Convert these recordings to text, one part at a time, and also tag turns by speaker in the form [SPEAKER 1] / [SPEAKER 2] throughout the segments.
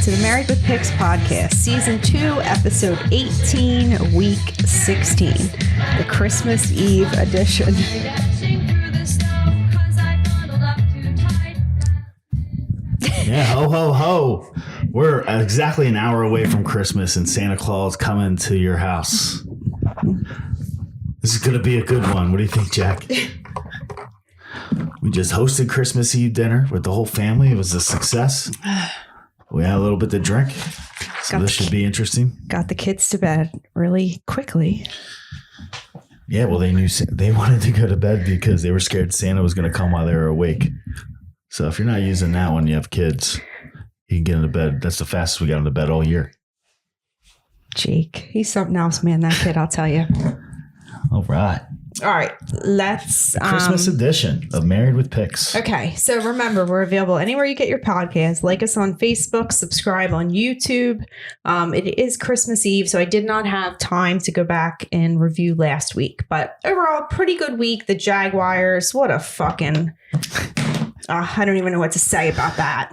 [SPEAKER 1] to the Married with Picks podcast, season 2, episode 18, week 16, the Christmas Eve edition.
[SPEAKER 2] Yeah, ho, ho, ho. We're exactly an hour away from Christmas and Santa Claus coming to your house. This is going to be a good one. What do you think, Jack? We just hosted Christmas Eve dinner with the whole family. It was a success. We had a little bit to drink. So this should be interesting.
[SPEAKER 1] Got the kids to bed really quickly.
[SPEAKER 2] Yeah, well, they knew they wanted to go to bed because they were scared Santa was going to come while they were awake. So if you're not using that one, you have kids, you can get into bed. That's the fastest we got into bed all year.
[SPEAKER 1] Jake, he's something else, man, that kid, I'll tell you.
[SPEAKER 2] All right.
[SPEAKER 1] All right, let's...
[SPEAKER 2] Christmas edition of Married with Picks.
[SPEAKER 1] Okay, so remember, we're available anywhere you get your podcast. Like us on Facebook, subscribe on YouTube. It is Christmas Eve, so I did not have time to go back and review last week. But overall, pretty good week. The Jaguars, what a fucking... I don't even know what to say about that.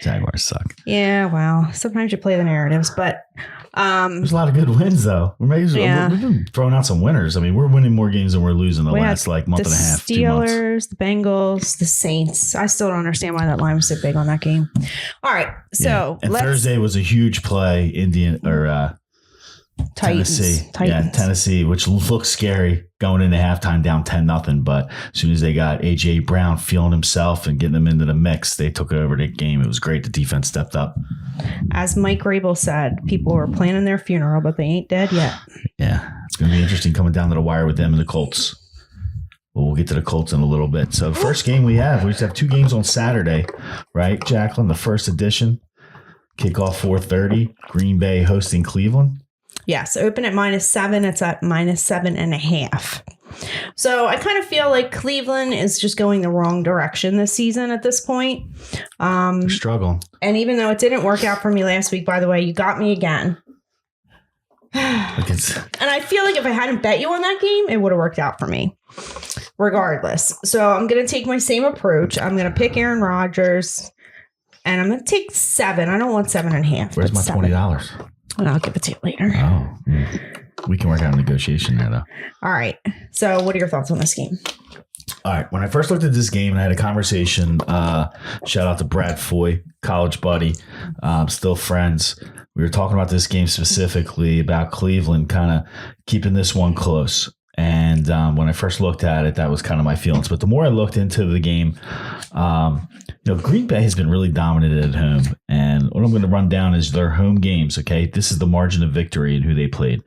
[SPEAKER 2] Jaguars suck.
[SPEAKER 1] Yeah, well, sometimes you play the narratives, but...
[SPEAKER 2] There's a lot of good wins, though. We've been throwing out some winners. I mean, we're winning more games than we're losing the last month and a half, 2 months. The Steelers, the Bengals, the Saints. I still don't understand why that line was so big on that game. All right, so and Thursday was a huge play.
[SPEAKER 1] Titans.
[SPEAKER 2] Yeah, Tennessee, which looks scary going into halftime down 10-0. But as soon as they got A.J. Brown feeling himself and getting them into the mix, they took over the game. It was great. The defense stepped up.
[SPEAKER 1] As Mike Rabel said, people were planning their funeral, but they ain't dead yet.
[SPEAKER 2] Yeah, it's going to be interesting coming down to the wire with them and the Colts. Well, we'll get to the Colts in a little bit. So the first game we just have 2 games on Saturday, right, Jaclyn? The first edition, kickoff 4:30, Green Bay hosting Cleveland.
[SPEAKER 1] Yes, open at -7. It's at -7.5. So I kind of feel like Cleveland is just going the wrong direction this season at this point.
[SPEAKER 2] They're struggling.
[SPEAKER 1] And even though it didn't work out for me last week, by the way, you got me again. And I feel like if I hadn't bet you on that game, it would have worked out for me regardless. So I'm going to take my same approach. I'm going to pick Aaron Rodgers and I'm going to take 7. I don't want 7.5.
[SPEAKER 2] Where's my $20?
[SPEAKER 1] And I'll give it to you later.
[SPEAKER 2] Oh, we can work out a negotiation there, though.
[SPEAKER 1] All right. So what are your thoughts on this game?
[SPEAKER 2] All right. When I first looked at this game and I had a conversation, shout out to Brad Foy, college buddy, still friends. We were talking about this game specifically about Cleveland kind of keeping this one close. And when I first looked at it, that was kind of my feelings. But the more I looked into the game, Green Bay has been really dominant at home. And what I'm going to run down is their home games, okay? This is the margin of victory and who they played.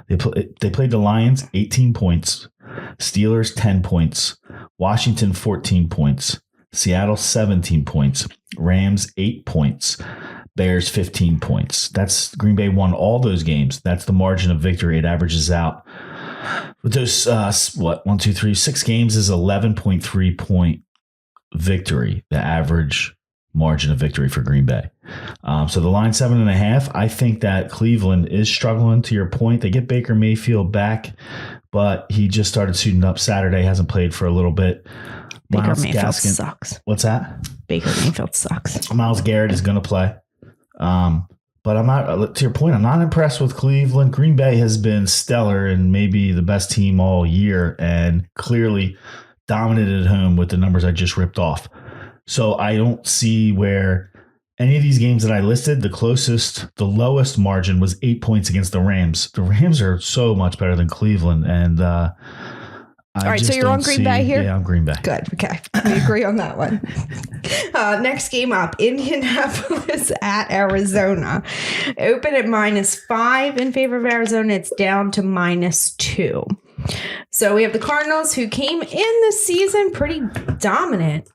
[SPEAKER 2] They played the Lions, 18 points. Steelers, 10 points. Washington, 14 points. Seattle, 17 points. Rams, 8 points. Bears, 15 points. That's Green Bay won all those games. That's the margin of victory. It averages out. With those, 6 games is 11.3 point victory, the average margin of victory for Green Bay. So the line 7.5, I think that Cleveland is struggling to your point. They get Baker Mayfield back, but he just started suiting up Saturday, hasn't played for a little bit.
[SPEAKER 1] Baker Mayfield sucks.
[SPEAKER 2] What's that?
[SPEAKER 1] Baker Mayfield sucks.
[SPEAKER 2] Myles Garrett is going to play. But I'm not, to your point, I'm not impressed with Cleveland. Green Bay has been stellar and maybe the best team all year and clearly dominated at home with the numbers I just ripped off. So I don't see where any of these games that I listed, the lowest margin was 8 points against the Rams. The Rams are so much better than Cleveland. And
[SPEAKER 1] all right, so you're on Green Bay here?
[SPEAKER 2] Yeah, I'm Green Bay.
[SPEAKER 1] Good. Okay. We agree on that one. Next game up, Indianapolis at Arizona. Open at -5 in favor of Arizona. It's down to -2. So we have the Cardinals who came in this season pretty dominant.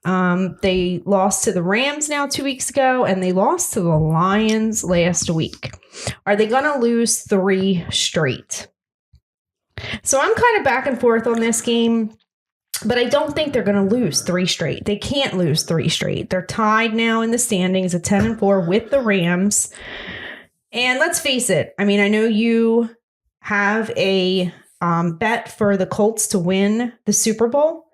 [SPEAKER 1] They lost to the Rams now 2 weeks ago, and they lost to the Lions last week. Are they going to lose 3 straight? So I'm kind of back and forth on this game, but I don't think they're going to lose 3 straight. They can't lose 3 straight. They're tied now in the standings at 10-4 with the Rams. And let's face it. I mean, I know you have a bet for the Colts to win the Super Bowl.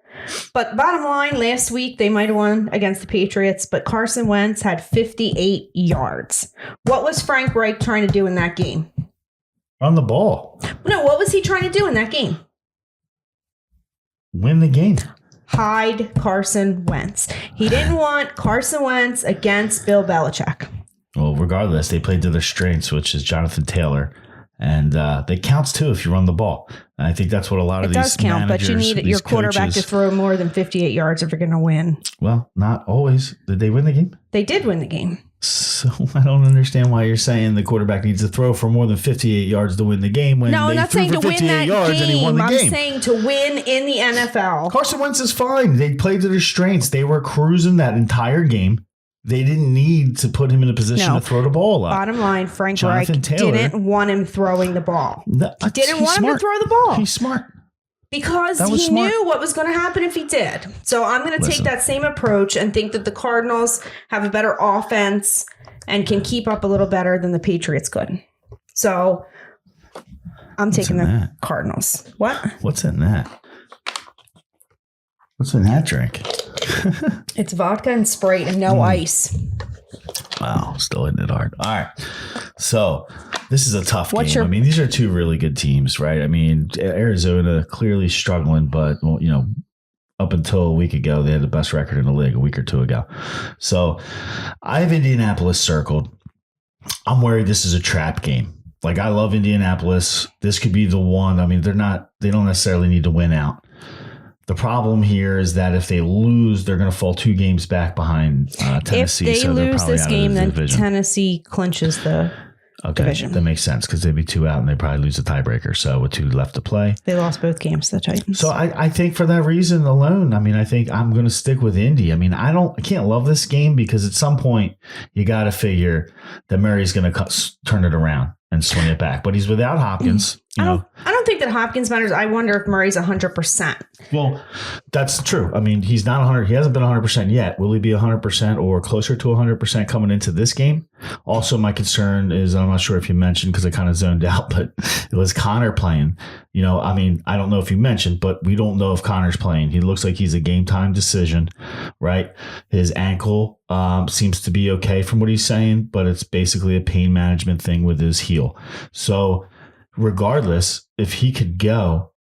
[SPEAKER 1] But bottom line, last week they might have won against the Patriots, but Carson Wentz had 58 yards. What was Frank Reich trying to do in that game?
[SPEAKER 2] Run the ball.
[SPEAKER 1] No, what was he trying to do in that game?
[SPEAKER 2] Win the game.
[SPEAKER 1] Hide Carson Wentz. He didn't want Carson Wentz against Bill Belichick.
[SPEAKER 2] Well, regardless, they played to their strengths, which is Jonathan Taylor. And that counts, too, if you run the ball. And I think that's what a lot of these managers... It does count,
[SPEAKER 1] but you need your quarterback to throw more than 58 yards if you're going to win.
[SPEAKER 2] Well, not always. Did they win the game?
[SPEAKER 1] They did win the game.
[SPEAKER 2] So I don't understand why you're saying the quarterback needs to throw for more than 58 yards to win the game when
[SPEAKER 1] no,
[SPEAKER 2] they
[SPEAKER 1] not
[SPEAKER 2] threw
[SPEAKER 1] saying
[SPEAKER 2] for
[SPEAKER 1] to win
[SPEAKER 2] 58
[SPEAKER 1] that
[SPEAKER 2] yards
[SPEAKER 1] game.
[SPEAKER 2] And he won the game.
[SPEAKER 1] I'm saying to win in the NFL.
[SPEAKER 2] Carson Wentz is fine. They played to their strengths. They were cruising that entire game. They didn't need to put him in a position to throw the ball up.
[SPEAKER 1] Bottom line, Frank Reich didn't want him throwing the ball. He didn't want him to throw the ball.
[SPEAKER 2] He's smart.
[SPEAKER 1] Because he knew what was going to happen if he did. So I'm going to take that same approach and think that the Cardinals have a better offense and can keep up a little better than the Patriots could. So I'm taking the Cardinals. What?
[SPEAKER 2] What's in that? What's in that drink?
[SPEAKER 1] It's vodka and Sprite and no ice.
[SPEAKER 2] Wow, still hitting it hard. All right. So this is a tough game. I mean, these are two really good teams, right? I mean, Arizona clearly struggling, but, well, you know, up until a week ago, they had the best record in the league a week or two ago. So I have Indianapolis circled. I'm worried this is a trap game. Like, I love Indianapolis. This could be the one. I mean, they don't necessarily need to win out. The problem here is that if they lose, they're going to fall 2 games back behind Tennessee.
[SPEAKER 1] If they lose this game, then Tennessee clinches the division.
[SPEAKER 2] That makes sense because they'd be 2 out and they probably lose a tiebreaker. So with 2 left to play.
[SPEAKER 1] They lost both games to the Titans.
[SPEAKER 2] So I think for that reason alone, I mean, I think I'm going to stick with Indy. I mean, I can't love this game because at some point you got to figure that Murray's going to turn it around and swing it back. But he's without Hopkins. I
[SPEAKER 1] don't think that Hopkins matters. I wonder if Murray's 100%.
[SPEAKER 2] Well, that's true. I mean, he's not 100. He hasn't been 100% yet. Will he be 100% or closer to 100% coming into this game? Also, my concern is, I'm not sure if you mentioned because I kind of zoned out, but it was Connor playing. You know, I mean, I don't know if you mentioned, but we don't know if Connor's playing. He looks like he's a game time decision, right? His ankle seems to be okay from what he's saying, but it's basically a pain management thing with his heel. So regardless, if he could go,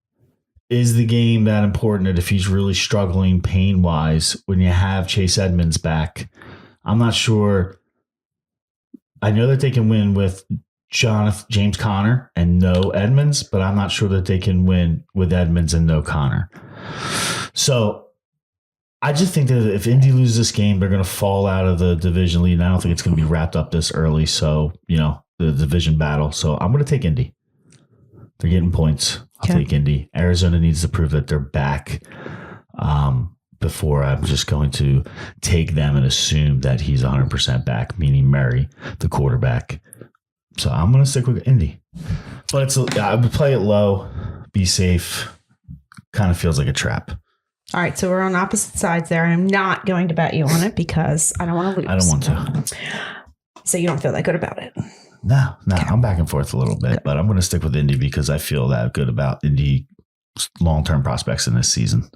[SPEAKER 2] is the game that important that if he's really struggling pain-wise when you have Chase Edmonds back? I'm not sure. I know that they can win with James Conner and no Edmonds, but I'm not sure that they can win with Edmonds and no Conner. So I just think that if Indy loses this game, they're going to fall out of the division lead. And I don't think it's going to be wrapped up this early. So, you know, the division battle. So I'm going to take Indy. They're getting points. I'll take Indy. Arizona needs to prove that they're back before I'm just going to take them and assume that he's 100% back, meaning Murray, the quarterback. So I'm going to stick with Indy. But I would play it low, be safe. Kind of feels like a trap.
[SPEAKER 1] All right, so we're on opposite sides there. I'm not going to bet you on it because I don't want to lose.
[SPEAKER 2] I don't want to.
[SPEAKER 1] So you don't feel that good about it?
[SPEAKER 2] No, I'm back and forth a little bit, but I'm going to stick with Indy because I feel that good about Indy long-term prospects in this season.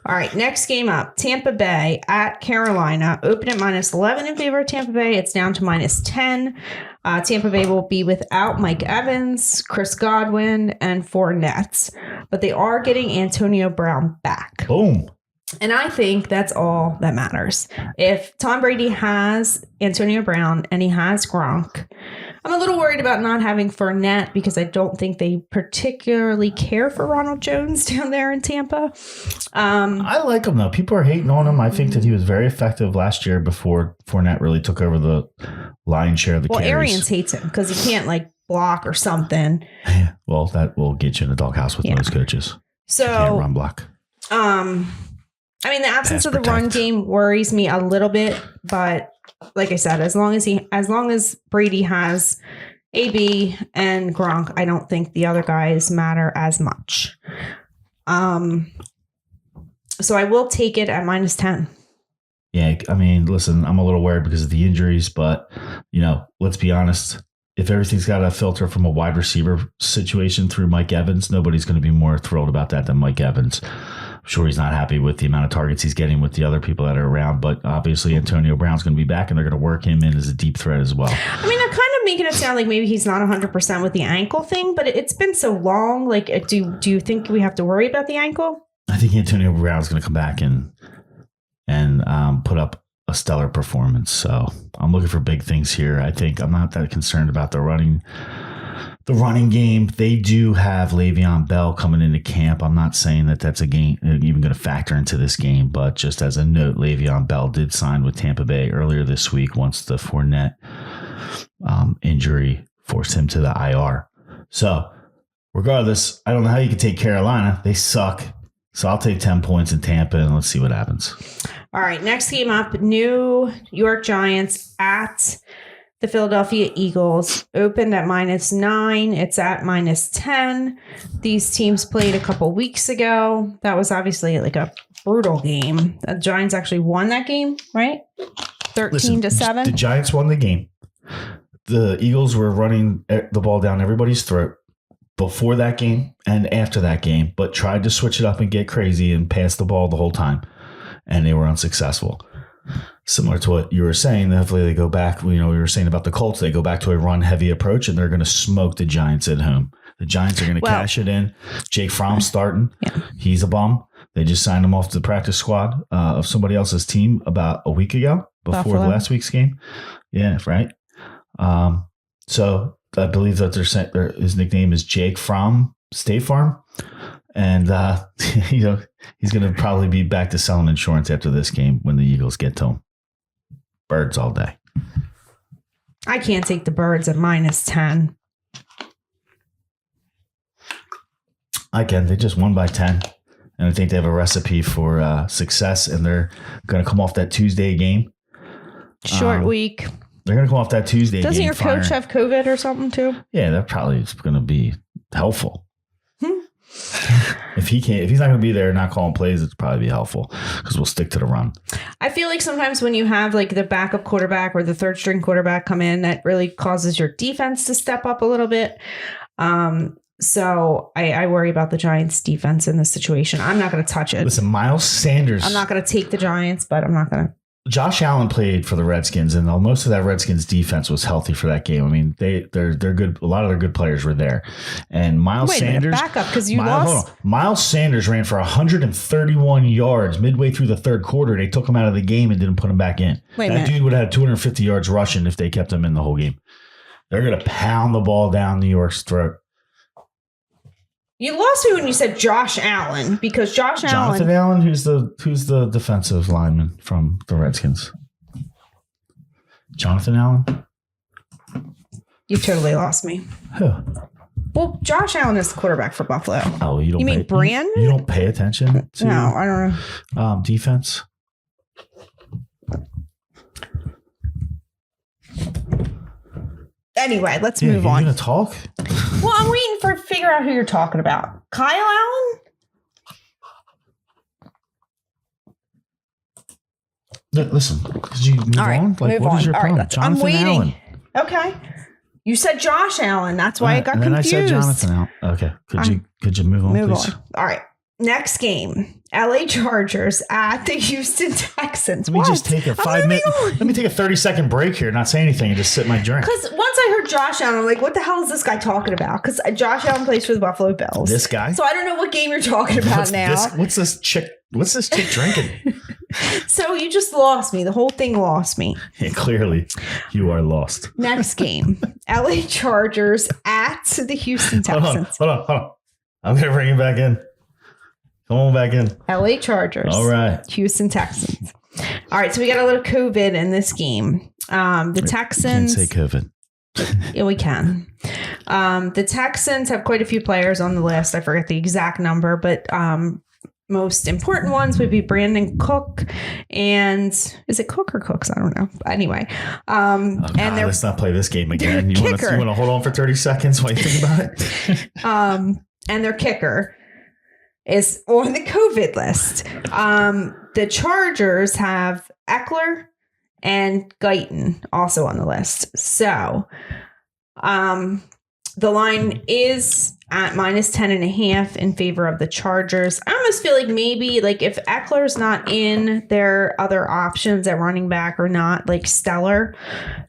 [SPEAKER 1] All right, next game up, Tampa Bay at Carolina. Open at -11 in favor of Tampa Bay. It's down to -10. Tampa Bay will be without Mike Evans, Chris Godwin, and Fournette, but they are getting Antonio Brown back.
[SPEAKER 2] Boom.
[SPEAKER 1] And I think that's all that matters. If Tom Brady has Antonio Brown and he has Gronk, I'm a little worried about not having Fournette because I don't think they particularly care for Ronald Jones down there in Tampa.
[SPEAKER 2] I like him, though. People are hating on him. I think that he was very effective last year before Fournette really took over the lion's share of the carries.
[SPEAKER 1] Well, Arians hates him because he can't, block or something.
[SPEAKER 2] Well, that will get you in the doghouse with most coaches.
[SPEAKER 1] So,
[SPEAKER 2] you can't run block.
[SPEAKER 1] I mean, the absence of the run game worries me a little bit, but like I said, as long as Brady has AB and Gronk, I don't think the other guys matter as much. So I will take it at -10.
[SPEAKER 2] Yeah, I mean, listen, I'm a little worried because of the injuries, but let's be honest. If everything's got to filter from a wide receiver situation through Mike Evans, nobody's going to be more thrilled about that than Mike Evans. sure he's not happy with the amount of targets he's getting with the other people that are around. But obviously, Antonio Brown's going to be back, and they're going to work him in as a deep threat as well.
[SPEAKER 1] I mean, they're kind of making it sound like maybe he's not 100% with the ankle thing, but it's been so long. Like, do you think we have to worry about the ankle?
[SPEAKER 2] I think Antonio Brown's going to come back and put up a stellar performance. So I'm looking for big things here. I think I'm not that concerned about the running game. They do have Le'Veon Bell coming into camp. I'm not saying that that's a game even going to factor into this game, but just as a note, Le'Veon Bell did sign with Tampa Bay earlier this week once the Fournette injury forced him to the IR. So regardless, I don't know how you can take Carolina. They suck. So I'll take 10 points in Tampa, and let's see what happens.
[SPEAKER 1] All right, next game up, New York Giants at the Philadelphia Eagles. Opened at -9. It's at -10. These teams played a couple weeks ago. That was obviously like a brutal game. The Giants actually won that game, right? 13-7.
[SPEAKER 2] The Giants won the game. The Eagles were running the ball down everybody's throat before that game and after that game, but tried to switch it up and get crazy and pass the ball the whole time. And they were unsuccessful. Similar to what you were saying, hopefully they go back. We were saying about the Colts, they go back to a run-heavy approach, and they're going to smoke the Giants at home. The Giants are going to cash it in. Jake Fromm's starting. Yeah. He's a bum. They just signed him off the practice squad of somebody else's team about a week ago before the last week's game. Yeah, right. So I believe that his nickname is Jake Fromm State Farm. And, he's going to probably be back to selling insurance after this game when the Eagles get to him. Birds all day.
[SPEAKER 1] I can't take the Birds at -10.
[SPEAKER 2] I can. They just won by 10. And I think they have a recipe for success, and they're going to come off that Tuesday game.
[SPEAKER 1] Short week.
[SPEAKER 2] They're going to come off that Tuesday game.
[SPEAKER 1] Doesn't your coach have COVID or something too?
[SPEAKER 2] Yeah, that probably is going to be helpful. If he's not going to be there not calling plays, it's probably be helpful because we'll stick to the run. I
[SPEAKER 1] feel like sometimes when you have like the backup quarterback or the third string quarterback come in, that really causes your defense to step up a little bit. So I worry about the Giants defense in this situation. I'm not going to touch it.
[SPEAKER 2] Listen, Miles Sanders.
[SPEAKER 1] I'm not going to take the Giants, but I'm not going to.
[SPEAKER 2] Josh Allen played for the Redskins, and most of that Redskins defense was healthy for that game. I mean, they're good. A lot of their good players were there. And Miles Sanders,
[SPEAKER 1] back up because you lost.
[SPEAKER 2] Miles Sanders ran for 131 yards midway through the third quarter. They took him out of the game and didn't put him back in. That dude would have had 250 yards rushing if they kept him in the whole game. They're going to pound the ball down New York's throat.
[SPEAKER 1] You lost me when you said Josh Allen because
[SPEAKER 2] Jonathan Allen, who's the defensive lineman from the Redskins. Jonathan Allen?
[SPEAKER 1] You totally lost me.
[SPEAKER 2] Who?
[SPEAKER 1] Well, Josh Allen is the quarterback for Buffalo.
[SPEAKER 2] Oh, you
[SPEAKER 1] mean Brandon?
[SPEAKER 2] You don't pay attention to
[SPEAKER 1] No, I don't know.
[SPEAKER 2] Defense.
[SPEAKER 1] Anyway, let's move on.
[SPEAKER 2] You gonna talk?
[SPEAKER 1] Well, I'm waiting to figure out who you're talking about. Kyle Allen?
[SPEAKER 2] Listen, could you move on? Like, what is your problem?
[SPEAKER 1] Right, I'm waiting. Allen. Okay. You said Josh Allen. That's why I got confused.
[SPEAKER 2] I said Jonathan Allen. Okay. Could you move on, please?
[SPEAKER 1] All right. Next game. LA Chargers at the Houston Texans.
[SPEAKER 2] Let me just take a 5-minute. Let me take a 30-second break here, not say anything, and just sip my drink.
[SPEAKER 1] Because once I heard Josh Allen, I'm like, what the hell is this guy talking about? Because Josh Allen plays for the Buffalo Bills.
[SPEAKER 2] This guy?
[SPEAKER 1] So I don't know what game you're talking about now.
[SPEAKER 2] What's this chick drinking?
[SPEAKER 1] So you just lost me. The whole thing lost me.
[SPEAKER 2] Yeah, clearly, you are lost.
[SPEAKER 1] Next game. LA Chargers at the Houston Texans.
[SPEAKER 2] Hold on. I'm going to bring you back in. Come on back in.
[SPEAKER 1] LA Chargers.
[SPEAKER 2] All right.
[SPEAKER 1] Houston Texans. All right. So we got a little COVID in this game. The Texans.
[SPEAKER 2] You can't say COVID.
[SPEAKER 1] Yeah, we can. The Texans have quite a few players on the list. I forget the exact number, but most important ones would be Brandon Cook and is it Cook or Cooks? I don't know. Anyway. And
[SPEAKER 2] let's not play this game again. You want to hold on for 30 seconds while you think about it?
[SPEAKER 1] And their kicker is on the COVID list. The Chargers have Eckler and Guyton also on the list. So The line is at -10.5 in favor of the Chargers. I almost feel like maybe like if Eckler's not in, their other options at running back are not like stellar.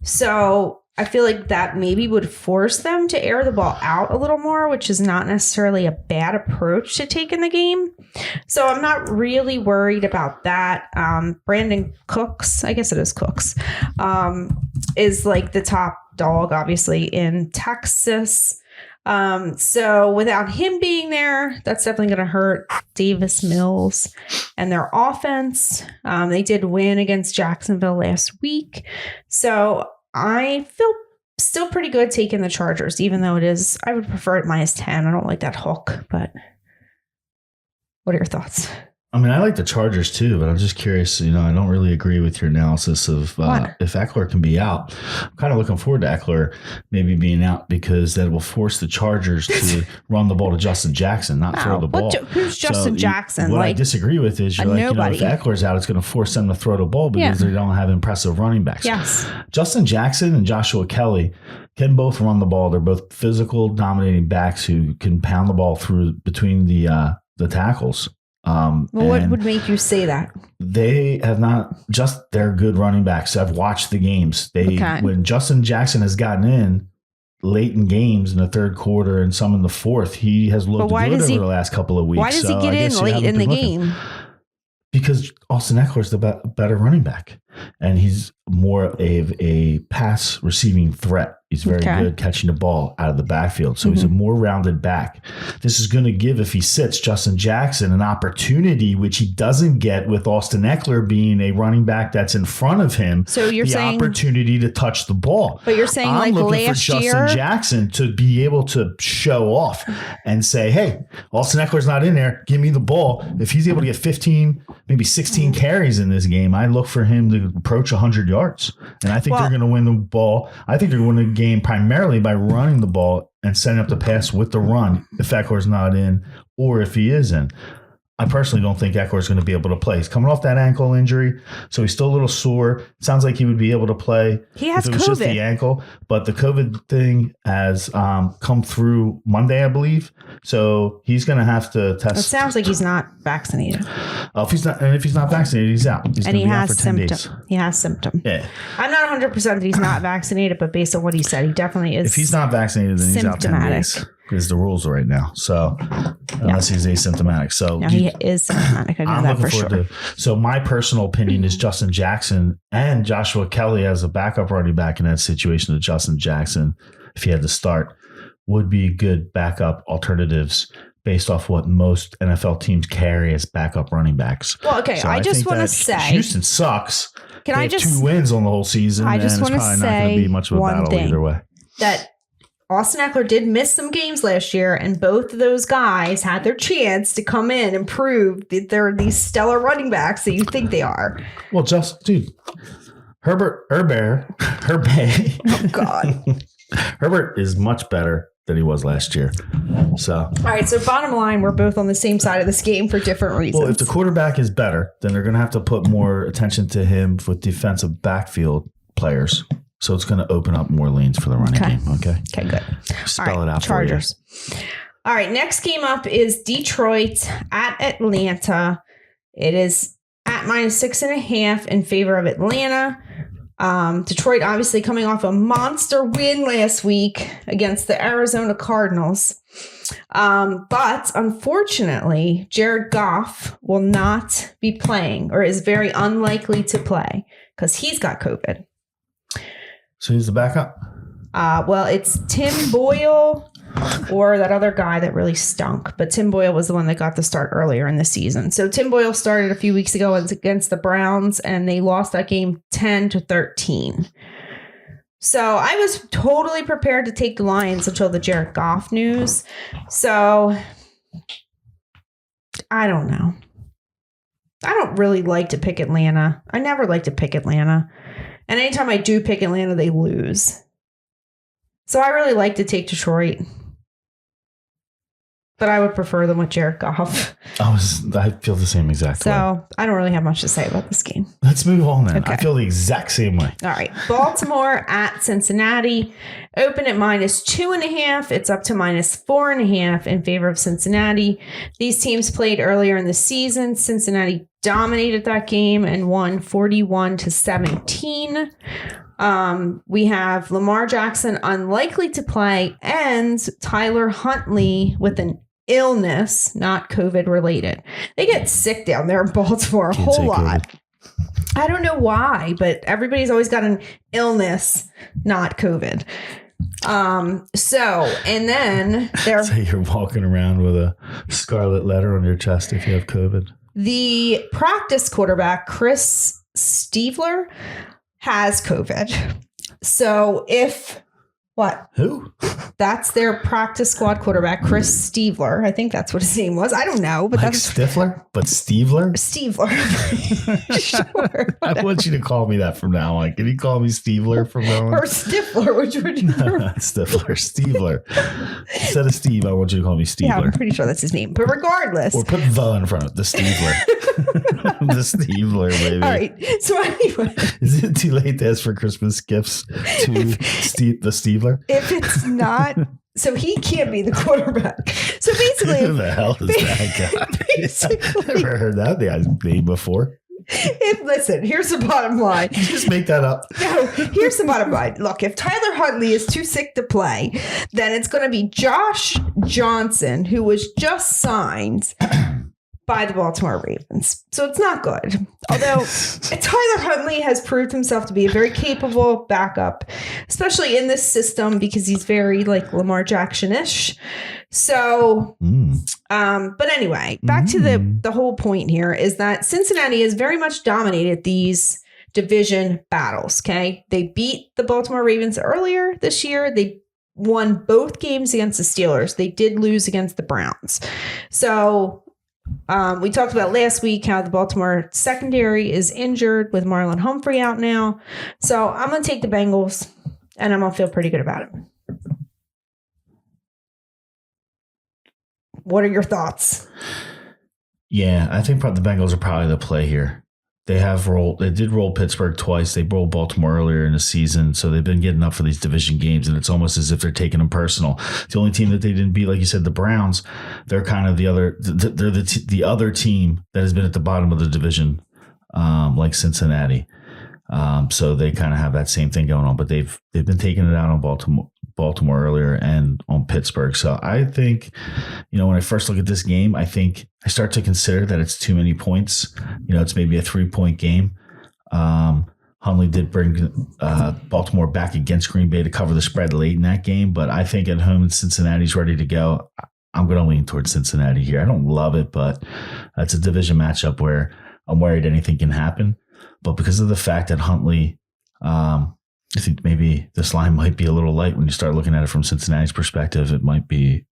[SPEAKER 1] So I feel like that maybe would force them to air the ball out a little more, which is not necessarily a bad approach to take in the game. So I'm not really worried about that. Brandon Cooks, I guess it is Cooks, is like the top dog, obviously, in Texas. So without him being there, that's definitely going to hurt Davis Mills and their offense. They did win against Jacksonville last week. So I feel still pretty good taking the Chargers, even though I would prefer it -10. I don't like that hook, but what are your thoughts?
[SPEAKER 2] I mean, I like the Chargers too, but I'm just curious. I don't really agree with your analysis of if Eckler can be out. I'm kind of looking forward to Eckler maybe being out because that will force the Chargers to run the ball to Justin Jackson, not throw the ball.
[SPEAKER 1] Who's Justin Jackson?
[SPEAKER 2] What I disagree with is you're like,
[SPEAKER 1] nobody.
[SPEAKER 2] If Eckler's out, it's going to force them to throw the ball because they don't have impressive running backs.
[SPEAKER 1] Yes.
[SPEAKER 2] Justin Jackson and Joshua Kelly can both run the ball. They're both physical, dominating backs who can pound the ball through between the tackles.
[SPEAKER 1] What would make you say that?
[SPEAKER 2] They have not just they're good running backs. I've watched the games. When Justin Jackson has gotten in late in games in the third quarter and some in the fourth, he has looked good over the last couple of weeks.
[SPEAKER 1] Why does he get in late in the game?
[SPEAKER 2] Because Austin Eckler is the better running back, and he's more of a pass receiving threat. He's very good catching the ball out of the backfield. So he's a more rounded back. This is going to give, if he sits, Justin Jackson an opportunity, which he doesn't get with Austin Eckler being a running back that's in front of him.
[SPEAKER 1] So you're saying
[SPEAKER 2] opportunity to touch the ball.
[SPEAKER 1] But you're saying
[SPEAKER 2] I'm looking
[SPEAKER 1] last
[SPEAKER 2] for Justin Jackson to be able to show off and say, hey, Austin Eckler's not in there. Give me the ball. If he's able to get 15, maybe 16 carries in this game, I look for him to approach 100 yards. And I think they're going to win the ball. I think they're going to win the game primarily by running the ball and setting up the pass with the run if Eckler's not in or if he is in. I personally don't think Eckler's going to be able to play. He's coming off that ankle injury, so he's still a little sore. Sounds like he would be able to play.
[SPEAKER 1] He has
[SPEAKER 2] if it was
[SPEAKER 1] COVID.
[SPEAKER 2] Just the ankle, but the COVID thing has come through Monday, I believe. So he's going to have to test.
[SPEAKER 1] It sounds like he's not vaccinated.
[SPEAKER 2] If he's not vaccinated, he's out. He's
[SPEAKER 1] and he has
[SPEAKER 2] out for 10 days.
[SPEAKER 1] He has symptoms.
[SPEAKER 2] Yeah,
[SPEAKER 1] I'm not 100% that he's not vaccinated, but based on what he said, he definitely is.
[SPEAKER 2] If he's not vaccinated, then he's out 10 days. Is the rules right now. So unless he's asymptomatic. So
[SPEAKER 1] he is symptomatic. I know that for sure.
[SPEAKER 2] So my personal opinion is Justin Jackson and Joshua Kelly as a backup running back in that situation of Justin Jackson, if he had to start, would be good backup alternatives based off what most NFL teams carry as backup running backs.
[SPEAKER 1] Well, okay.
[SPEAKER 2] So
[SPEAKER 1] I just want to say
[SPEAKER 2] Houston sucks.
[SPEAKER 1] Can I just
[SPEAKER 2] 2 wins on the whole season?
[SPEAKER 1] I just want to say
[SPEAKER 2] not going to be much of a battle either way.
[SPEAKER 1] That Austin Eckler did miss some games last year, and both of those guys had their chance to come in and prove that they're these stellar running backs that you think they are.
[SPEAKER 2] Well, Herbert.
[SPEAKER 1] Oh, God.
[SPEAKER 2] Herbert is much better than he was last year. So,
[SPEAKER 1] all right. So bottom line, we're both on the same side of this game for different reasons.
[SPEAKER 2] Well, if the quarterback is better, then they're going to have to put more attention to him with defensive backfield players. So it's going to open up more lanes for the running game. Okay.
[SPEAKER 1] Okay, good.
[SPEAKER 2] Spell it out
[SPEAKER 1] Chargers.
[SPEAKER 2] For you.
[SPEAKER 1] All right. Next game up is Detroit at Atlanta. It is at -6.5 in favor of Atlanta. Detroit obviously coming off a monster win last week against the Arizona Cardinals. But unfortunately, Jared Goff will not be playing or is very unlikely to play because he's got COVID.
[SPEAKER 2] So he's the backup?
[SPEAKER 1] Well, it's Tim Boyle or that other guy that really stunk. But Tim Boyle was the one that got the start earlier in the season. So Tim Boyle started a few weeks ago against the Browns, and they lost that game 10-13. So I was totally prepared to take the Lions until the Jared Goff news. So I don't know. I don't really like to pick Atlanta. I never like to pick Atlanta. And anytime I do pick Atlanta, they lose. So I really like to take Detroit. But I would prefer them with Jared Goff.
[SPEAKER 2] I feel the same exact way.
[SPEAKER 1] So I don't really have much to say about this game.
[SPEAKER 2] Let's move on then.
[SPEAKER 1] Okay.
[SPEAKER 2] I feel the exact same way.
[SPEAKER 1] All right. Baltimore at Cincinnati. Open at -2.5. It's up to -4.5 in favor of Cincinnati. These teams played earlier in the season. Cincinnati dominated that game and won 41-17. We have Lamar Jackson unlikely to play and Tyler Huntley with an illness, not COVID related. They get sick down there in Baltimore a whole lot. I don't know why, but everybody's always got an illness, not COVID. And then
[SPEAKER 2] So you're walking around with a scarlet letter on your chest if you have COVID.
[SPEAKER 1] The practice quarterback, Chris Stiefler, has COVID. So
[SPEAKER 2] Who?
[SPEAKER 1] That's their practice squad quarterback, Chris Stiefler. I think that's what his name was. I don't know, but
[SPEAKER 2] like
[SPEAKER 1] that's
[SPEAKER 2] Stifler, but Stiefler.
[SPEAKER 1] Stiefler. Sure.
[SPEAKER 2] I want you to call me that from now on. Can you call me Stiefler from now on?
[SPEAKER 1] Or Stifler, which would you
[SPEAKER 2] Stifler, Stiefler. Instead of Steve, I want you to call me Stiefler.
[SPEAKER 1] Yeah, I'm pretty sure that's his name. But regardless.
[SPEAKER 2] Or put the in front of it. The Stiefler. The Stiefler, baby.
[SPEAKER 1] All right. So anyway.
[SPEAKER 2] Is it too late to ask for Christmas gifts to the Stiefler?
[SPEAKER 1] If it's not, so he can't be the quarterback. So basically,
[SPEAKER 2] who the hell is that guy?
[SPEAKER 1] Basically,
[SPEAKER 2] I've never heard that guy's name before.
[SPEAKER 1] Listen, here's the bottom line.
[SPEAKER 2] Did you just make that up?
[SPEAKER 1] No, here's the bottom line. Look, if Tyler Huntley is too sick to play, then it's going to be Josh Johnson, who was just signed by the Baltimore Ravens. So it's not good. Although Tyler Huntley has proved himself to be a very capable backup, especially in this system because he's very like Lamar Jackson-ish. So, but anyway, back to the whole point here is that Cincinnati has very much dominated these division battles. Okay. They beat the Baltimore Ravens earlier this year. They won both games against the Steelers. They did lose against the Browns. So, we talked about last week how the Baltimore secondary is injured with Marlon Humphrey out now. So I'm going to take the Bengals and I'm going to feel pretty good about it. What are your thoughts?
[SPEAKER 2] Yeah, I think the Bengals are probably the play here. They did roll Pittsburgh twice. They rolled Baltimore earlier in the season. So they've been getting up for these division games, and it's almost as if they're taking them personal. The only team that they didn't beat, like you said, the Browns, they're kind of the other team that has been at the bottom of the division, like Cincinnati. So they kind of have that same thing going on, but they've been taking it out on Baltimore earlier and on Pittsburgh. So I think, when I first look at this game, I think I start to consider that it's too many points. It's maybe a 3-point game. Huntley did bring Baltimore back against Green Bay to cover the spread late in that game, but I think at home Cincinnati's ready to go. I'm going to lean towards Cincinnati here. I don't love it, but it's a division matchup where I'm worried anything can happen. But because of the fact that Huntley, I think maybe this line might be a little light when you start looking at it from Cincinnati's perspective. It might be,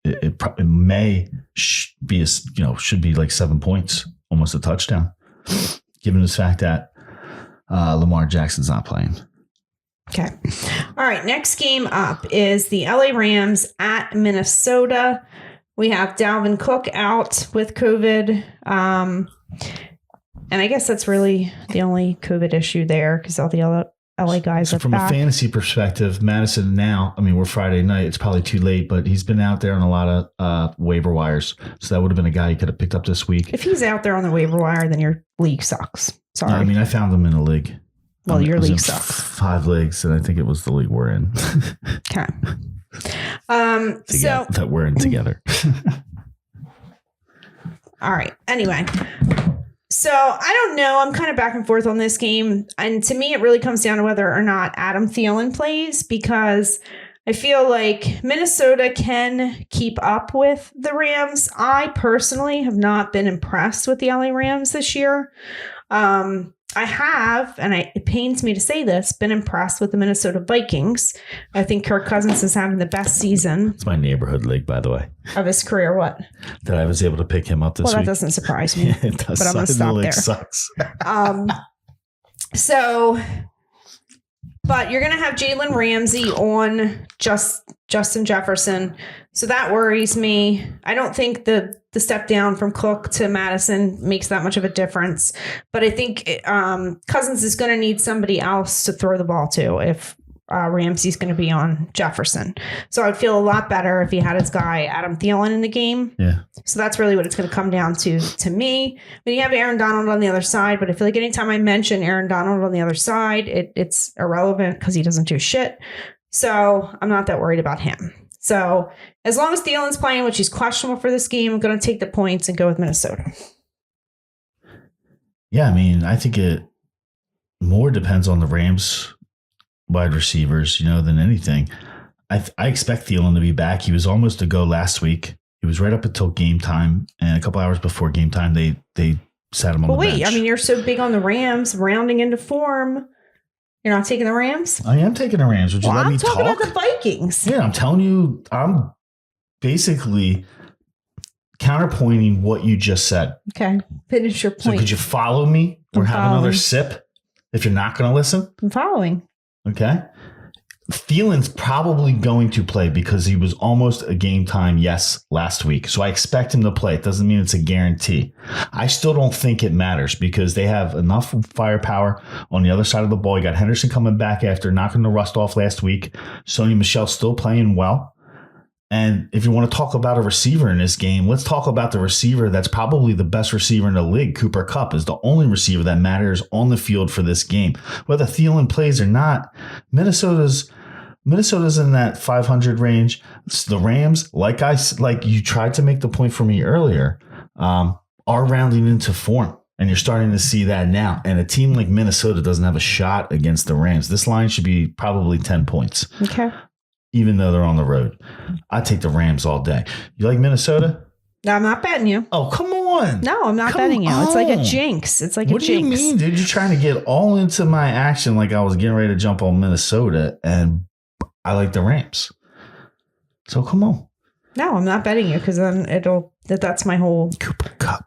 [SPEAKER 2] should be like 7 points, almost a touchdown, given the fact that Lamar Jackson's not playing.
[SPEAKER 1] Okay. All right. Next game up is the LA Rams at Minnesota. We have Dalvin Cook out with COVID. And I guess that's really the only COVID issue there because all the other LA guys are
[SPEAKER 2] from
[SPEAKER 1] back.
[SPEAKER 2] A fantasy perspective, Madison now, we're Friday night. It's probably too late, but he's been out there on a lot of waiver wires. So that would have been a guy you could have picked up this week.
[SPEAKER 1] If he's out there on the waiver wire, then your league sucks. Sorry.
[SPEAKER 2] No, I found him in a league.
[SPEAKER 1] Well, your league sucks.
[SPEAKER 2] 5 leagues, and I think it was the league we're in.
[SPEAKER 1] Okay.
[SPEAKER 2] That we're in together.
[SPEAKER 1] All right. Anyway. So I don't know. I'm kind of back and forth on this game. And to me, it really comes down to whether or not Adam Thielen plays because I feel like Minnesota can keep up with the Rams. I personally have not been impressed with the LA Rams this year. I have, and it pains me to say this, been impressed with the Minnesota Vikings. I think Kirk Cousins is having the best season.
[SPEAKER 2] It's my neighborhood league, by the way.
[SPEAKER 1] Of his career, what?
[SPEAKER 2] That I was able to pick him up this week.
[SPEAKER 1] Well, that doesn't surprise me.
[SPEAKER 2] It does.
[SPEAKER 1] But I'm going to stop there.
[SPEAKER 2] Sucks.
[SPEAKER 1] So But you're going to have Jalen Ramsey on Justin Jefferson. So that worries me. I don't think the step down from Cook to Madison makes that much of a difference. But I think Cousins is going to need somebody else to throw the ball to if Ramsey's going to be on Jefferson. So I'd feel a lot better if he had his guy Adam Thielen in the game.
[SPEAKER 2] Yeah.
[SPEAKER 1] So that's really what it's going to come down to me. When you have Aaron Donald on the other side, but I feel like anytime I mention Aaron Donald on the other side, it's irrelevant because he doesn't do shit. So I'm not that worried about him. So as long as Thielen's playing, which he's questionable for this game, I'm going to take the points and go with Minnesota.
[SPEAKER 2] Yeah, I mean, I think it more depends on the Rams wide receivers, than anything. I expect Thielen to be back. He was almost to go last week. He was right up until game time, and a couple hours before game time, they sat him on the bench.
[SPEAKER 1] I mean, you're so big on the Rams rounding into form. You're not taking the Rams?
[SPEAKER 2] I am taking the Rams. Would you let me talk?
[SPEAKER 1] I'm talking about the Vikings.
[SPEAKER 2] Yeah, I'm telling you, I'm basically counterpointing what you just said.
[SPEAKER 1] Okay, finish your point.
[SPEAKER 2] So could you follow me or have another sip if you're not going to listen?
[SPEAKER 1] I'm following.
[SPEAKER 2] Okay. Thielen's probably going to play because he was almost a game time yes last week. So I expect him to play. It doesn't mean it's a guarantee. I still don't think it matters because they have enough firepower on the other side of the ball. You got Henderson coming back after knocking the rust off last week. Sony Michel's still playing well. And if you want to talk about a receiver in this game, let's talk about the receiver that's probably the best receiver in the league. Cooper Kupp is the only receiver that matters on the field for this game. Whether Thielen plays or not, Minnesota's in that 500 range. The Rams, like you tried to make the point for me earlier, are rounding into form. And you're starting to see that now. And a team like Minnesota doesn't have a shot against the Rams. This line should be probably 10 points.
[SPEAKER 1] Okay.
[SPEAKER 2] Even though they're on the road. I take the Rams all day. You like Minnesota?
[SPEAKER 1] No, I'm not betting you.
[SPEAKER 2] Oh, come on.
[SPEAKER 1] No, I'm not betting you. It's like a jinx. It's like
[SPEAKER 2] what
[SPEAKER 1] a jinx.
[SPEAKER 2] What do you mean, dude? You're trying to get all into my action like I was getting ready to jump on Minnesota, and I like the Rams. So come on.
[SPEAKER 1] No, I'm not betting you because then that's my whole...
[SPEAKER 2] Cooper Kupp.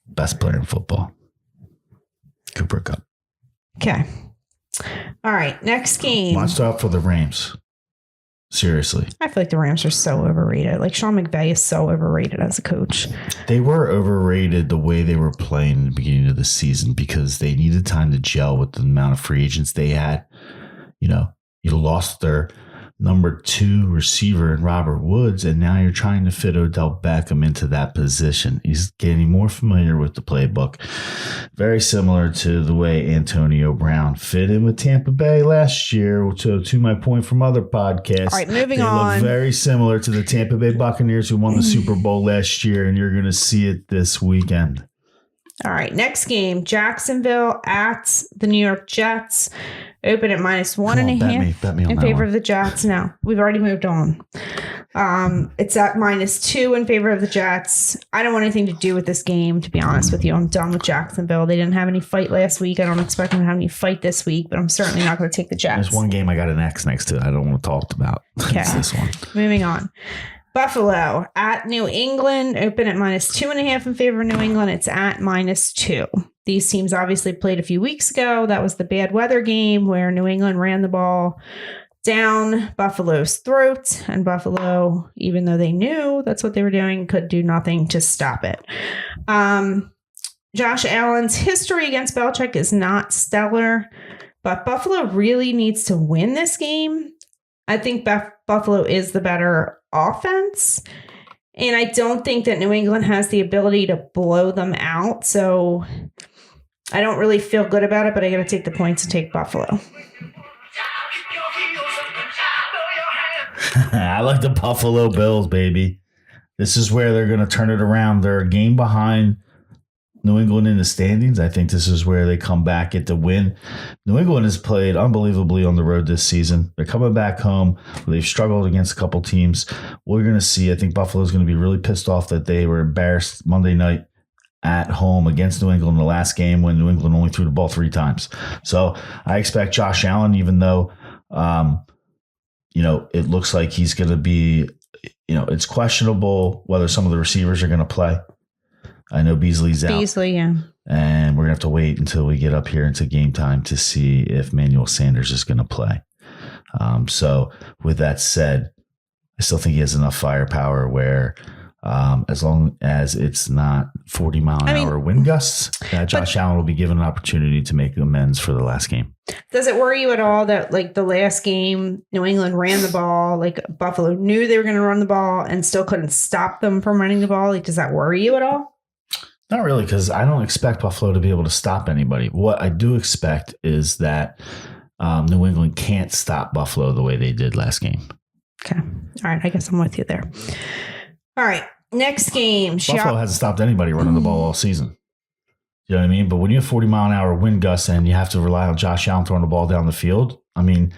[SPEAKER 2] Best player in football. Cooper Kupp.
[SPEAKER 1] Okay. All right, next game.
[SPEAKER 2] Watch out for the Rams. Seriously.
[SPEAKER 1] I feel like the Rams are so overrated. Like Sean McVay is so overrated as a coach.
[SPEAKER 2] They were overrated the way they were playing in the beginning of the season because they needed time to gel with the amount of free agents they had. You lost their number 2 receiver in Robert Woods, and now you're trying to fit Odell Beckham into that position. He's getting more familiar with the playbook. Very similar to the way Antonio Brown fit in with Tampa Bay last year. So to my point from other podcasts,
[SPEAKER 1] all right, moving
[SPEAKER 2] they
[SPEAKER 1] on.
[SPEAKER 2] Look very similar to the Tampa Bay Buccaneers who won the Super Bowl last year, and you're going to see it this weekend.
[SPEAKER 1] All right, next game, Jacksonville at the New York Jets. Open at -1.5
[SPEAKER 2] bet me on
[SPEAKER 1] in
[SPEAKER 2] that
[SPEAKER 1] favor
[SPEAKER 2] one.
[SPEAKER 1] of the Jets. No, we've already moved on. It's at -2 in favor of the Jets. I don't want anything to do with this game, to be honest with you. I'm done with Jacksonville. They didn't have any fight last week. I don't expect them to have any fight this week, but I'm certainly not going to take the Jets.
[SPEAKER 2] There's one game I got an X next to. I don't want to talk about.
[SPEAKER 1] Okay.
[SPEAKER 2] It's this one.
[SPEAKER 1] Moving on. Buffalo at New England, open at -2.5 in favor of New England. It's at -2. These teams obviously played a few weeks ago. That was the bad weather game where New England ran the ball down Buffalo's throat, and Buffalo, even though they knew that's what they were doing, could do nothing to stop it. Josh Allen's history against Belichick is not stellar, but Buffalo really needs to win this game. I think Buffalo is the better offense, and I don't think that New England has the ability to blow them out. So I don't really feel good about it, but I got to take the points and take Buffalo.
[SPEAKER 2] I like the Buffalo Bills, baby. This is where they're going to turn it around. They're a game behind New England in the standings. I think this is where they come back, get the win. New England has played unbelievably on the road this season. They're coming back home. They've struggled against a couple teams. We're going to see. I think Buffalo's going to be really pissed off that they were embarrassed Monday night at home against New England in the last game when New England only threw the ball 3 times. So I expect Josh Allen, even though, it looks like he's going to be, it's questionable whether some of the receivers are going to play. I know Beasley's out.
[SPEAKER 1] Beasley, yeah.
[SPEAKER 2] And we're going to have to wait until we get up here into game time to see if Manuel Sanders is going to play. So with that said, I still think he has enough firepower where as long as it's not 40-mile-an-hour wind gusts, that Josh Allen will be given an opportunity to make amends for the last game.
[SPEAKER 1] Does it worry you at all that, like, the last game, New England ran the ball, like Buffalo knew they were going to run the ball and still couldn't stop them from running the ball? Like, does that worry you at all?
[SPEAKER 2] Not really, because I don't expect Buffalo to be able to stop anybody. What I do expect is that New England can't stop Buffalo the way they did last game.
[SPEAKER 1] Okay. All right. I guess I'm with you there. All right. Next game.
[SPEAKER 2] Buffalo hasn't stopped anybody running the ball all season. You know what I mean? But when you have 40-mile-an-hour wind gusts and you have to rely on Josh Allen throwing the ball down the field, I mean,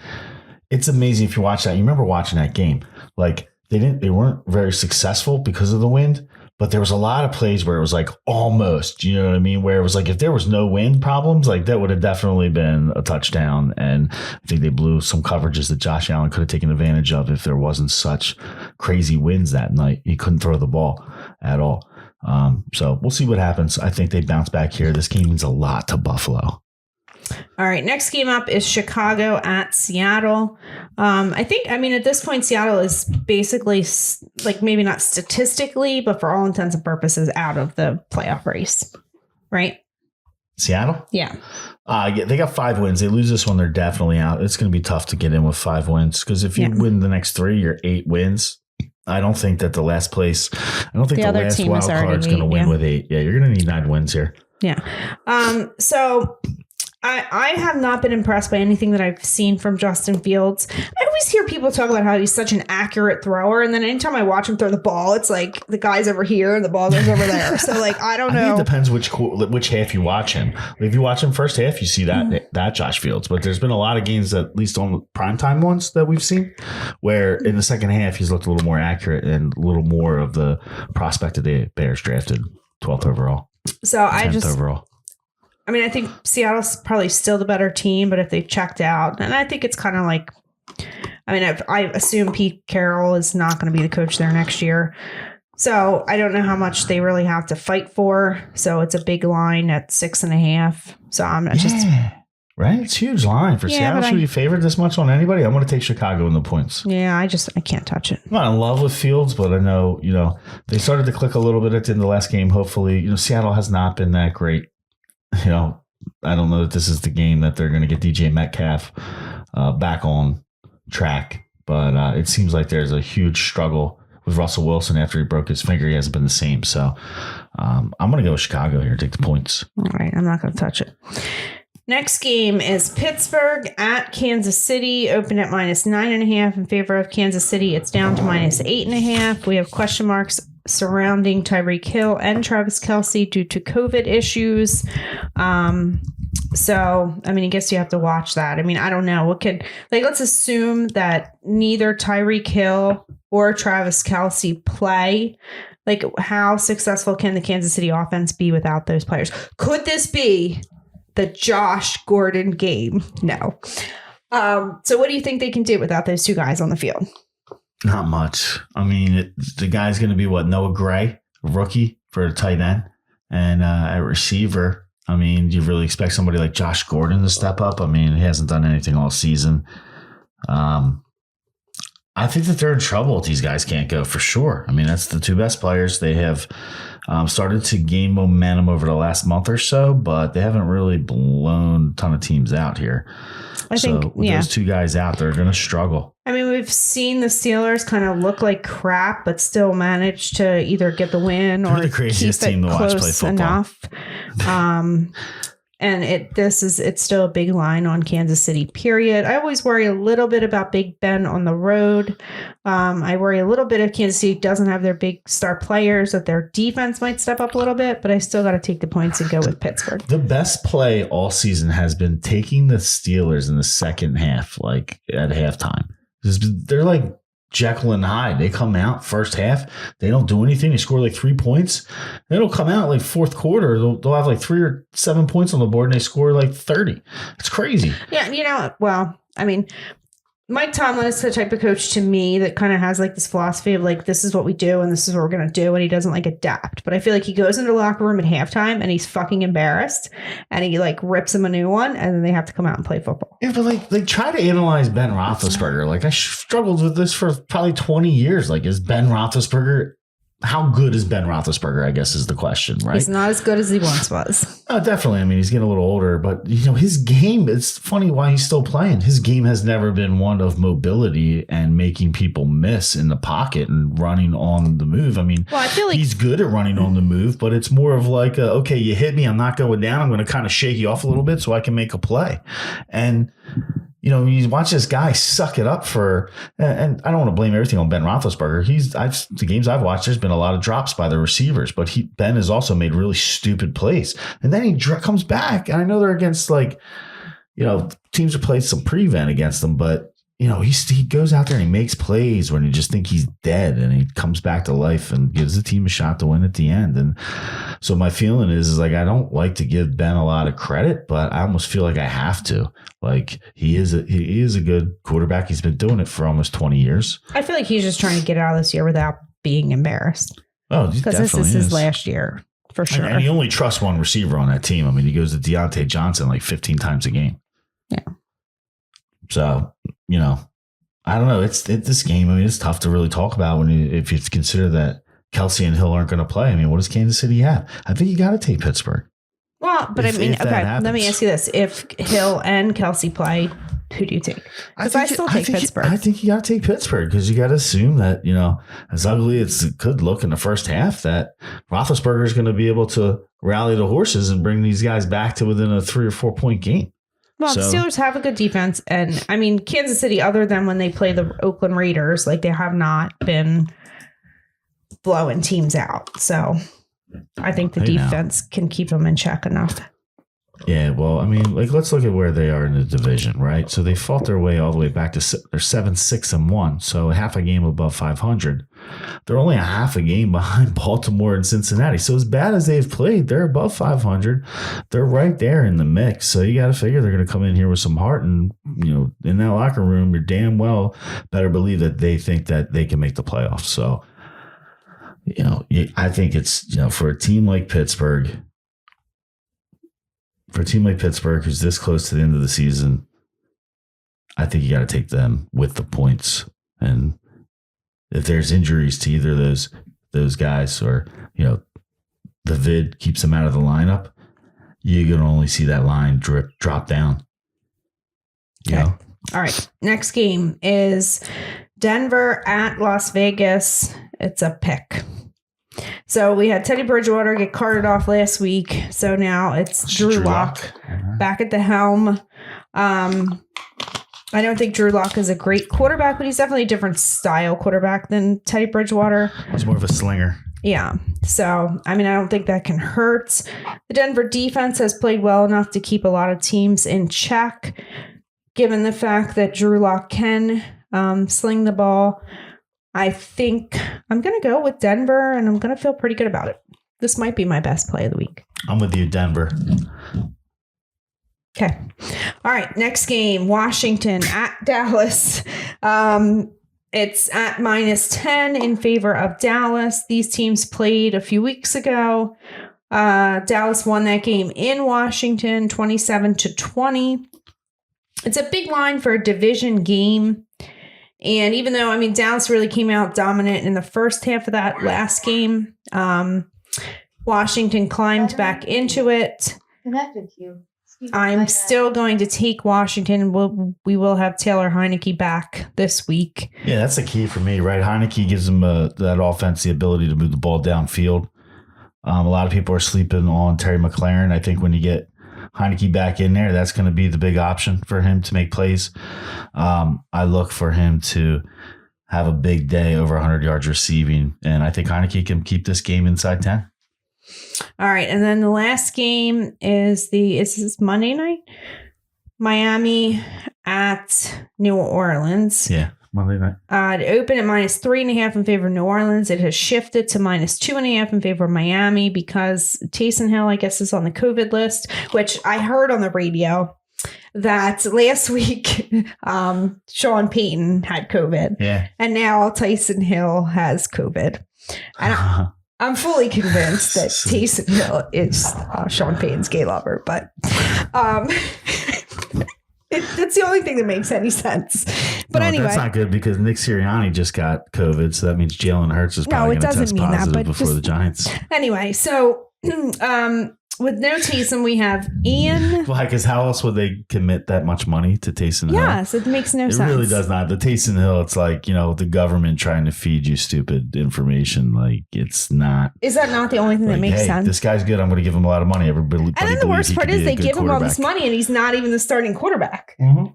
[SPEAKER 2] it's amazing if you watch that. You remember watching that game. Like, they weren't very successful because of the wind, but there was a lot of plays where it was like almost, you know what I mean? Where it was like, if there was no wind problems, like that would have definitely been a touchdown. And I think they blew some coverages that Josh Allen could have taken advantage of if there wasn't such crazy winds that night. He couldn't throw the ball at all. So we'll see what happens. I think they bounce back here. This game means a lot to Buffalo.
[SPEAKER 1] All right. Next game up is Chicago at Seattle. I think, at this point, Seattle is basically, like, maybe not statistically, but for all intents and purposes, out of the playoff race. Right?
[SPEAKER 2] Seattle?
[SPEAKER 1] Yeah.
[SPEAKER 2] Yeah, they got 5 wins. They lose this one, they're definitely out. It's going to be tough to get in with 5 wins because if you win the next 3, you're 8 wins. I don't think that the last wild card is going to win with 8. Yeah, you're going to need 9 wins here.
[SPEAKER 1] Yeah. So I have not been impressed by anything that I've seen from Justin Fields. I always hear people talk about how he's such an accurate thrower, and then anytime I watch him throw the ball, it's like the guy's over here and the ball goes over there. So, like, I don't know.
[SPEAKER 2] I think it depends which half you watch him. If you watch him first half, you see that Josh Fields. But there's been a lot of games, at least on the primetime ones that we've seen, where in the second half he's looked a little more accurate and a little more of the prospect that the Bears drafted 12th overall.
[SPEAKER 1] So I just
[SPEAKER 2] overall.
[SPEAKER 1] I think Seattle's probably still the better team, but if they've checked out, and I think it's kind of like, I assume Pete Carroll is not going to be the coach there next year. So I don't know how much they really have to fight for. So it's a big line at 6.5. So I'm not just.
[SPEAKER 2] Right? It's a huge line for Seattle. Should be favored this much on anybody? I'm going to take Chicago in the points.
[SPEAKER 1] Yeah, I can't touch it.
[SPEAKER 2] I'm not in love with Fields, but I know, they started to click a little bit at the end of the last game. Hopefully, Seattle has not been that great. I don't know that this is the game that they're going to get DJ Metcalf back on track, but it seems like there's a huge struggle with Russell Wilson after he broke his finger. He hasn't been the same. So I'm going to go with Chicago here, take the points.
[SPEAKER 1] All right. I'm not going to touch it. Next game is Pittsburgh at Kansas City. Open at -9.5 in favor of Kansas City. It's down to -8.5. We have question marks surrounding Tyreek Hill and Travis Kelce due to COVID issues. So, I guess you have to watch that. I don't know. Let's assume that neither Tyreek Hill or Travis Kelce play. Like, how successful can the Kansas City offense be without those players? Could this be the Josh Gordon game? No. So what do you think they can do without those 2 guys on the field?
[SPEAKER 2] Not much. The guy's going to be Noah Gray, rookie for a tight end, and at receiver. Do you really expect somebody like Josh Gordon to step up? He hasn't done anything all season. I think that they're in trouble if these guys can't go for sure. That's the 2 best players. They have started to gain momentum over the last month or so, but they haven't really blown a ton of teams out here. I think with those 2 guys out, they're going to struggle.
[SPEAKER 1] We've seen the Steelers kind of look like crap, but still manage to either get the win or
[SPEAKER 2] the craziest team to watch play football
[SPEAKER 1] enough. And it's still a big line on Kansas City, period. I always worry a little bit about Big Ben on the road. I worry a little bit if Kansas City doesn't have their big star players, that their defense might step up a little bit, but I still got to take the points and go with Pittsburgh.
[SPEAKER 2] The best play all season has been taking the Steelers in the second half, like at halftime. They're like Jaclyn Hyde. They come out first half. They don't do anything. They score like 3 points. Then it'll come out like fourth quarter. They'll have like 3 or 7 points on the board and they score like 30. It's crazy.
[SPEAKER 1] Yeah. Mike Tomlin is the type of coach to me that kind of has like this philosophy of like, this is what we do and this is what we're going to do. And he doesn't like adapt. But I feel like he goes into the locker room at halftime and he's fucking embarrassed and he like rips them a new one and then they have to come out and play football.
[SPEAKER 2] Yeah, but like they try to analyze Ben Roethlisberger. Like I struggled with this for probably 20 years. Like is Ben Roethlisberger, how good is Ben Roethlisberger, I guess is the question, right?
[SPEAKER 1] He's not as good as he once was.
[SPEAKER 2] Oh, definitely. I mean, he's getting a little older, but his game, it's funny why he's still playing. His game has never been one of mobility and making people miss in the pocket and running on the move. I mean,
[SPEAKER 1] I feel like
[SPEAKER 2] he's good at running on the move, but it's more of like, okay, you hit me, I'm not going down. I'm going to kind of shake you off a little bit so I can make a play. And you watch this guy suck it up and I don't want to blame everything on Ben Roethlisberger. The games I've watched, there's been a lot of drops by the receivers, but Ben has also made really stupid plays. And then he comes back, and I know they're against teams have played some prevent against them, but he goes out there and he makes plays when you just think he's dead, and he comes back to life and gives the team a shot to win at the end. And so my feeling is like, I don't like to give Ben a lot of credit, but I almost feel like I have to. Like he is a good quarterback. He's been doing it for almost 20 years. I
[SPEAKER 1] feel like he's just trying to get out of this year without being embarrassed.
[SPEAKER 2] Oh, because
[SPEAKER 1] this is his last year for sure.
[SPEAKER 2] And he only trusts one receiver on that team. I mean, he goes to Deontay Johnson like 15 times a game.
[SPEAKER 1] Yeah.
[SPEAKER 2] So, I don't know. It's this game. I mean, it's tough to really talk about if you consider that Kelsey and Hill aren't going to play. I mean, what does Kansas City have? I think you got to take Pittsburgh.
[SPEAKER 1] Well, but okay, let me ask you this. If Hill and Kelsey play, who do you take? Because I still take Pittsburgh.
[SPEAKER 2] I think you got to take Pittsburgh because you got to assume that, as ugly as it could look in the first half, that Roethlisberger is going to be able to rally the horses and bring these guys back to within a 3 or 4 point game.
[SPEAKER 1] Well, the Steelers have a good defense. And I mean, Kansas City, other than when they play the Oakland Raiders, like they have not been blowing teams out. So I think the defense can keep them in check enough.
[SPEAKER 2] Yeah, well, I mean, like let's look at where they are in the division, right? So they fought their way all the way back to they're 7-6-1, so half a game above 500. They're only a half a game behind Baltimore and Cincinnati. So as bad as they've played, they're above 500. They're right there in the mix. So you got to figure they're going to come in here with some heart, and in that locker room, you're damn well better believe that they think that they can make the playoffs. So I think it's for a team like Pittsburgh. For a team like Pittsburgh, who's this close to the end of the season, I think you got to take them with the points. And if there's injuries to either of those guys, or the vid keeps them out of the lineup, you're gonna only see that line drop down.
[SPEAKER 1] Okay. All right. Next game is Denver at Las Vegas. It's a pick. So we had Teddy Bridgewater get carted off last week. So now it's Drew Lock back at the helm. I don't think Drew Lock is a great quarterback, but he's definitely a different style quarterback than Teddy Bridgewater.
[SPEAKER 2] He's more of a slinger.
[SPEAKER 1] Yeah. So, I mean, I don't think that can hurt. The Denver defense has played well enough to keep a lot of teams in check, given the fact that Drew Lock can sling the ball. I think I'm going to go with Denver, and I'm going to feel pretty good about it. This might be my best play of the week.
[SPEAKER 2] I'm with you, Denver.
[SPEAKER 1] Okay. All right. Next game, Washington at Dallas. It's at -10 in favor of Dallas. These teams played a few weeks ago. Dallas won that game in Washington, 27-20. It's a big line for a division game. And even though, I mean, Dallas really came out dominant in the first half of that last game, Washington climbed back into it.
[SPEAKER 3] Connected to you.
[SPEAKER 1] I'm still going to take Washington. We will have Taylor Heineke back this week.
[SPEAKER 2] Yeah, that's the key for me, right? Heineke gives them that offense the ability to move the ball downfield. A lot of people are sleeping on Terry McLaurin. I think when you get Heineke back in there, that's going to be the big option for him to make plays. I look for him to have a big day, over 100 yards receiving, and I think Heineke can keep this game inside 10.
[SPEAKER 1] All right, and then the last game is this Monday night? Miami at New Orleans.
[SPEAKER 2] Yeah, Monday night.
[SPEAKER 1] It opened at -3.5 in favor of New Orleans. It has shifted to -2.5 in favor of Miami because Taysom Hill, I guess, is on the COVID list, which I heard on the radio. that last week Sean Payton had COVID.
[SPEAKER 2] Yeah.
[SPEAKER 1] And now Taysom Hill has COVID. And I'm fully convinced that Taysom Hill is Sean Payton's gay lover, but it's the only thing that makes any sense. But anyway,
[SPEAKER 2] that's not good because Nick Sirianni just got COVID, so that means Jalen Hurts is probably going to test positive before the Giants.
[SPEAKER 1] Anyway, so with no Taysom, we have Ian.
[SPEAKER 2] Why? Because how else would they commit that much money to Taysom Hill?
[SPEAKER 1] Yes, it makes no sense.
[SPEAKER 2] It really does not. The Taysom Hill, it's like, the government trying to feed you stupid information. Like, it's not.
[SPEAKER 1] Is that not the only thing that makes sense?
[SPEAKER 2] This guy's good. I'm going to give him a lot of money. Everybody.
[SPEAKER 1] And then the worst part is they give him all this money and he's not even the starting quarterback.
[SPEAKER 2] Mm-hmm.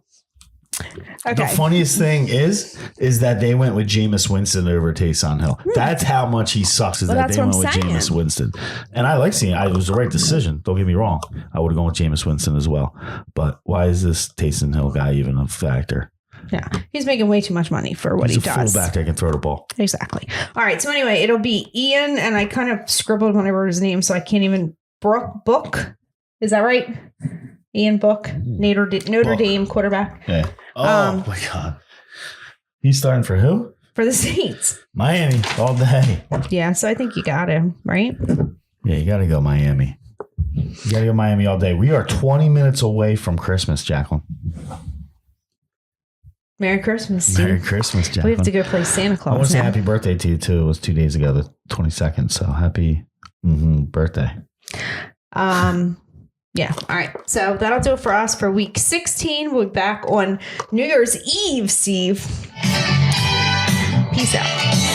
[SPEAKER 1] Okay.
[SPEAKER 2] The funniest thing is that they went with Jameis Winston over Taysom Hill. That's how much he sucks. Is that they went with Jameis Winston, and I like seeing. It was the right decision. Don't get me wrong. I would have gone with Jameis Winston as well. But why is this Taysom Hill guy even a factor?
[SPEAKER 1] Yeah, he's making way too much money for what he does.
[SPEAKER 2] He's a fullback that can throw the ball.
[SPEAKER 1] Exactly. All right. So anyway, it'll be Ian, and I kind of scribbled when I wrote his name, so I can't even. Book. Is that right? Ian Book, Notre Dame quarterback.
[SPEAKER 2] Yeah. Oh my God. He's starting for who?
[SPEAKER 1] For the Saints.
[SPEAKER 2] Miami all day.
[SPEAKER 1] Yeah, so I think you got him, right?
[SPEAKER 2] Yeah, you got to go Miami. You got to go Miami all day. We are 20 minutes away from Christmas, Jaclyn.
[SPEAKER 1] Merry Christmas, Steve.
[SPEAKER 2] Merry Christmas, Jaclyn.
[SPEAKER 1] We have to go play Santa Claus.
[SPEAKER 2] I want to say happy birthday to you, too. It was 2 days ago, the 22nd. So happy birthday.
[SPEAKER 1] Yeah. All right. So that'll do it for us for week 16. We'll be back on New Year's Eve, Steve. Peace out.